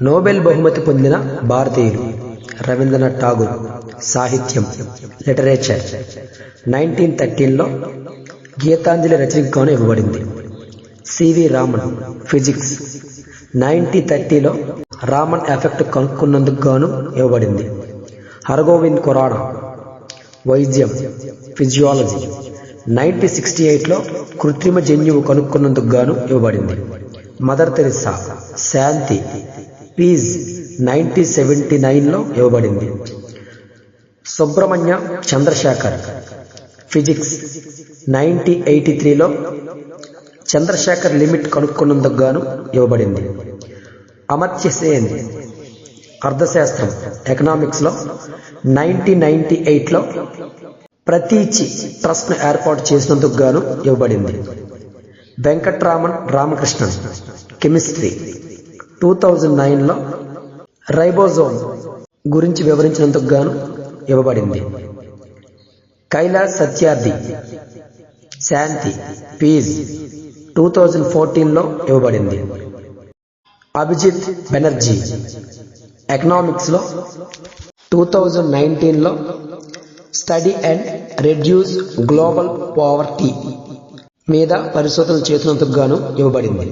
Nobel బహుమతి పొందిన భారతీయులు రవీంద్రనాథ్ ఠాగూర్ సాహిత్యం లిటరేచర్ 1913లో గీతాంజలి రచనకు గాను ఇవ్వబడింది. సివి రామన్ ఫిజిక్స్ 1930లో రామన్ ఎఫెక్ట్ కనుక్కున్నందుకు గాను ఇవ్వబడింది. హరగోవింద్ ఖురానా వైద్యం ఫిజియాలజీ 1968లో కృత్రిమ జన్యువు కనుక్కున్నందుకు గాను ఇవ్వబడింది. మదర్ తెరిసా శాంతి పీస్ 1979లో ఇవ్వబడింది. సుబ్రహ్మణ్య చంద్రశేఖర్ ఫిజిక్స్ 1983లో చంద్రశేఖర్ లిమిట్ కనుక్కున్నందుకు గాను ఇవ్వబడింది. అమర్త్య సేన్ అర్థశాస్త్రం ఎకనామిక్స్లో 1998లో ప్రతీచి ట్రస్ట్ను ఏర్పాటు చేసినందుకు గాను ఇవ్వబడింది. వెంకట్రామన్ రామకృష్ణన్ కెమిస్ట్రీ 2009లో రైబోజోమ్ గురించి వివరించినందుకు గాను ఇవ్వబడింది. కైలాస్ సత్యార్థి శాంతి పీస్ 2014లో ఇవ్వబడింది. అభిజిత్ బెనర్జీ ఎకనామిక్స్లో 2019లో study and reduce global poverty మీద పరిశోధనలు చేసినందుకు గాను ఇవ్వబడింది.